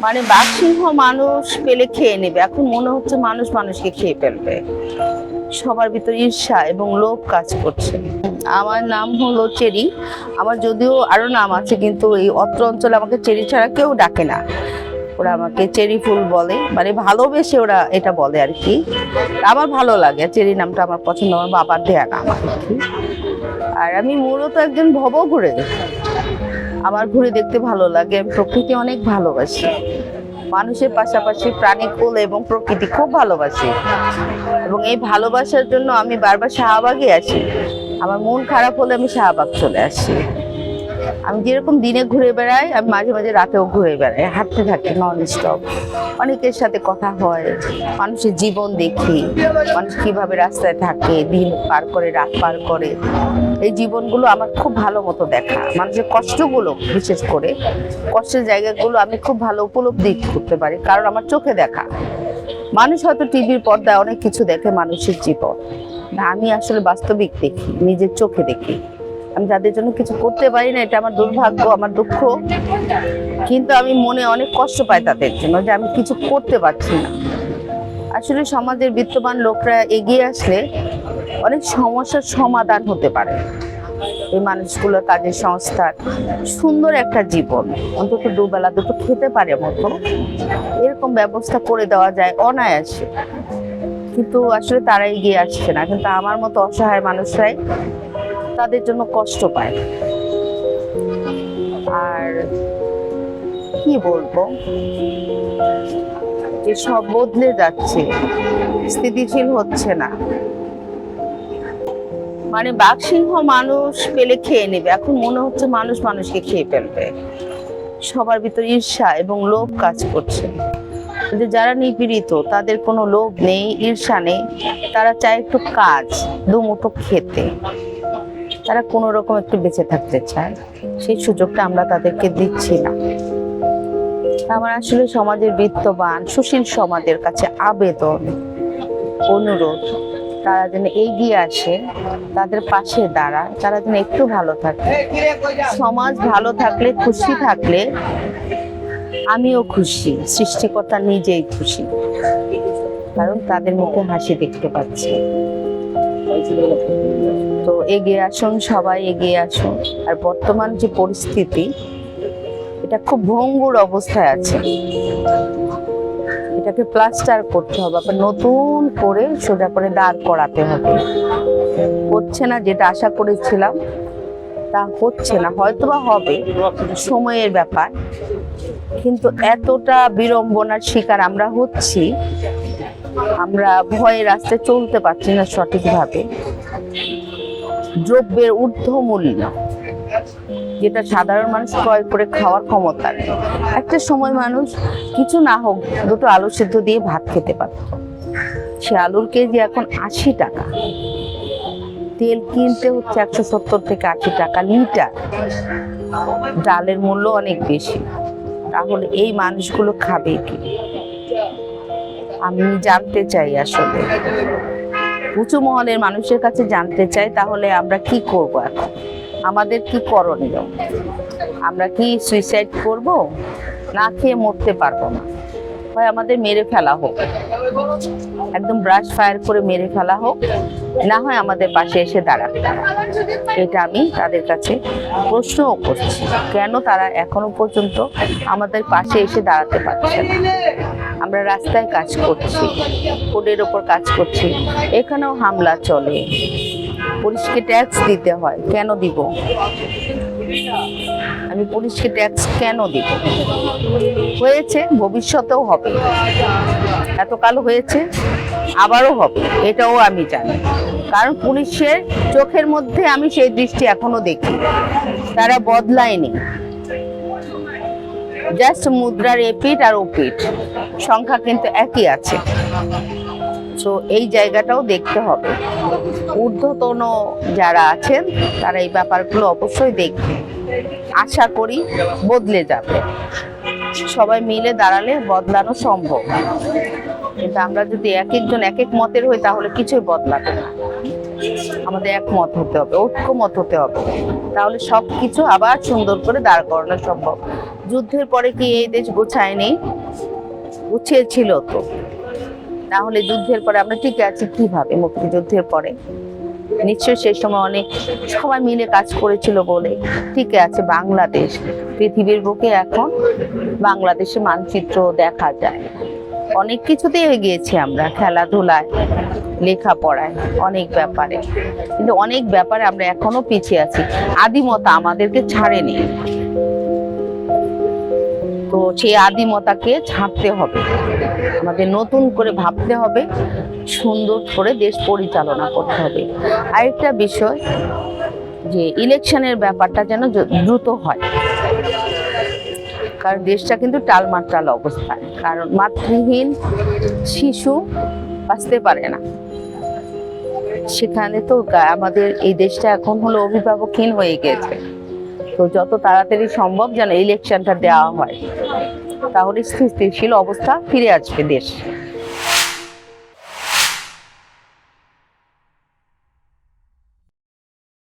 মানে বাঘসিংহ মানুষ পেলে খেয়ে নেবে, এখন মনে হচ্ছে মানুষ মানুষকে খেয়ে ফেলবে। সবার ভিতরে ঈর্ষা এবং লোভ কাজ করছে। আমার নাম হলো চেরি। আমার যদিও আরো নাম আছে, কিন্তু এই অত্র অঞ্চলে আমাকে চেরি ছাড়া কেউ ডাকে না। ওরা আমাকে চেরি ফুল বলে, মানে ভালোবেসে ওরা এটা বলে আর কি। আমার ভালো লাগে, চেরি নামটা আমার পছন্দ, আমার বাবার দেয়া নাম আর কি। আর আমি মূলত একজন ভবঘুরে। আমার ঘুরে দেখতে ভালো লাগে, আমি প্রকৃতি অনেক ভালোবাসি। মানুষের পাশাপাশি প্রাণীকুল এবং প্রকৃতি খুব ভালোবাসি, এবং এই ভালোবাসার জন্য আমি বারবার শাহবাগে আসি। আমার মন খারাপ হলে আমি শাহবাগ চলে আসি। আমি যেরকম দিনে ঘুরে বেড়াই, আমি মাঝে মাঝে রাতেও ঘুরে বেড়াই, হাঁটতে থাকি নন স্টপ। অনেকের সাথে কথা হয়, মানুষের জীবন দেখি, মানুষ কিভাবে রাস্তায় থাকে, দিন পার করে, রাত পার করে। এই জীবনগুলো আমার খুব ভালো মতো দেখা, মানুষের কষ্টগুলো, বিশেষ করে কষ্টের জায়গাগুলো আমি খুব ভালো উপলব্ধি করতে পারি, কারণ আমার চোখে দেখা। মানুষ হয়তো টিভির পর্দায় অনেক কিছু দেখে মানুষের জীবন, না আমি আসলে বাস্তবিক দেখি, নিজের চোখে দেখি। আমি যাদের জন্য কিছু করতে পারি না, এটা আমার দুর্ভাগ্য, আমার দুঃখ, কিন্তু আমি মনে অনেক কষ্ট পাই তাদের জন্য, যে আমি কিছু করতে পারছি না। আসলে সমাজের বিত্তবান লোকরা এগিয়ে আসলে অনেক সমস্যার সমাধান হতে পারে। এই মানুষগুলোর কাজের সংস্থান, সুন্দর একটা জীবন, অন্তত দুবেলা দুটো খেতে পারে মতো এরকম ব্যবস্থা করে দেওয়া যায় অনায়াসে। কিন্তু আসলে তারা এগিয়ে আসছে না, কিন্তু আমার মতো অসহায় মানুষরাই তাদের জন্য কষ্ট পায়। আর কি বলবো, যে সব বদলে যাচ্ছে, স্থিতিশীল হচ্ছে না। মানে বাঘসিংহ মানুষ পেলে খেয়ে নেবে, এখন মনে হচ্ছে মানুষ মানুষকে খেয়ে ফেলবে। সবার ভিতরে ঈর্ষা এবং লোভ কাজ করছে। কিন্তু যারা নিপীড়িত, তাদের কোনো লোভ নেই, ঈর্ষা নেই, তারা চায় একটু কাজ, দুমুঠো খেতে, তারা কোনো রকম একটু বেঁচে থাকতে চায়। সেই সুযোগটা আমরা তাদেরকে দিচ্ছি না। আমার আসলে সমাজের বিত্তবান সুশীল সমাজের কাছে আবেদন, অনুরোধ, তারা যেন এগিয়ে আসে, তাদের পাশে দাঁড়ায়, তারা যেন একটু ভালো থাকে। সমাজ ভালো থাকলে, খুশি থাকলে আমিও খুশি, সৃষ্টিকর্তা নিজেই খুশি, কারণ তাদের মুখে হাসি দেখতে পাচ্ছি। তো এগিয়ে আসুন, সবাই এগিয়ে আসুন। আর বর্তমান যে পরিস্থিতি, এটা খুব ভঙ্গুর অবস্থায় আছে, এটাকে প্লাস্টার করতে হবে, আবার নতুন করে সোজা করে দাঁড় করাতে হবে। হচ্ছে না, যেটা আশা করেছিলাম তা হচ্ছে না, হয়তোবা হবে, সময়ের ব্যাপার। কিন্তু এতটা বিড়ম্বনার শিকার আমরা হচ্ছি, আমরা ভয়ে রাস্তায় চলতে পারছি না সঠিকভাবে। দ্রব্যের ঊর্ধ্বমূল্য, যেটা সাধারণ মানুষ ক্রয় করে খাওয়ার ক্ষমতা নেই। একটা সময় মানুষ কিছু না হোক দুটো আলু সিদ্ধ দিয়ে ভাত খেতে পারত, সে আলুর কেজি এখন 80 টাকা। তেল কিনতে হচ্ছে 170 থেকে 80 টাকা লিটার। ডালের মূল্য অনেক বেশি। তাহলে এই মানুষগুলো খাবে কি? আমি জানতে চাই, আসলে উঁচু মহলের মানুষের কাছে জানতে চাই, তাহলে আমরা কি করব এখন? আমাদের কি করণীয়? আমরা কি সুইসাইড করব? না খেয়ে মরতে পারবো না, হয় আমাদের মেরে ফেলা হোক, একদম ব্রাশ ফায়ার করে মেরে ফেলা হোক, না হয় আমাদের পাশে এসে দাঁড়াতে। এটা আমি তাদের কাছে প্রশ্নও করছি, কেন তারা এখনো পর্যন্ত আমাদের পাশে এসে দাঁড়াতে পারছে না? আমরা রাস্তায় কাজ করছি, ফোনের ওপর কাজ করছি, এখানেও হামলা চলে। পুলিশকে ট্যাক্স দিতে হয়, কেন দিব? আমি পুলিশকে ট্যাক্স কেন দিব? হয়েছে, ভবিষ্যতেও হবে, এতকাল হয়েছে, আবারও হবে, এটাও আমি জানি। কারণ পুলিশের চোখের মধ্যে আমি সেই দৃষ্টি এখনো দেখি, তারা বদলায়নি। জাস্ট মুদ্রার এপিঠ আর ওপিঠ, সংখ্যা কিন্তু একই আছে। তো এই জায়গাটাও দেখতে হবে। ঊর্ধ্বতন যারা আছেন তারা এই ব্যাপারগুলো অবশ্যই দেখবে। আশা করি বদলে যাবে, সবাই মিলে দাঁড়ালে বদলানো সম্ভব। কিন্তু আমরা যদি এক একজন এক এক মতের হই, তাহলে কিছুই বদলাবে না। আমাদের একমত হতে হবে, ঐক্যমত হতে হবে, তাহলে সবকিছু আবার সুন্দর করে দাঁড় করানো সম্ভব। যুদ্ধের পরে কি এই দেশ গোছায়নি? গুছিয়েছিল তো। না হলে যুদ্ধের পরে আমরা টিকে আছি কিভাবে? মুক্তিযুদ্ধের পরে নিশ্চয়ই সেই সময় অনেক সবাই মিলে কাজ করেছিল বলে টিকে আছে বাংলাদেশ। পৃথিবীর বুকে এখন বাংলাদেশের মানচিত্র দেখা যায়। অনেক কিছুতে এগিয়েছি আমরা, খেলাধুলায়, লেখাপড়ায়, অনেক ব্যাপারে। কিন্তু অনেক ব্যাপারে আমরা এখনো পিছিয়ে আছি। আদিমতা আমাদেরকে ছাড়েনি। তো সেই আদিমতাকে ছাড়তে হবে, আমাদের নতুন করে ভাবতে হবে, সুন্দর করে দেশ পরিচালনা করতে হবে। আরেকটা বিষয় যে ইলেকশনের ব্যাপারটা যেন দ্রুত হয়, কারণ দেশটা কিন্তু টালমাটাল অবস্থায়। কারণ মাতৃহীন শিশু বাঁচতে পারে না, সেখানে তো আমাদের এই দেশটা এখন হলো অভিভাবকহীন হয়ে গেছে। তো যত তাড়াতাড়ি সম্ভব যেন ইলেকশনটা দেওয়া হয়, তাহলে স্থিতিশীল অবস্থা ফিরে আসবে দেশ।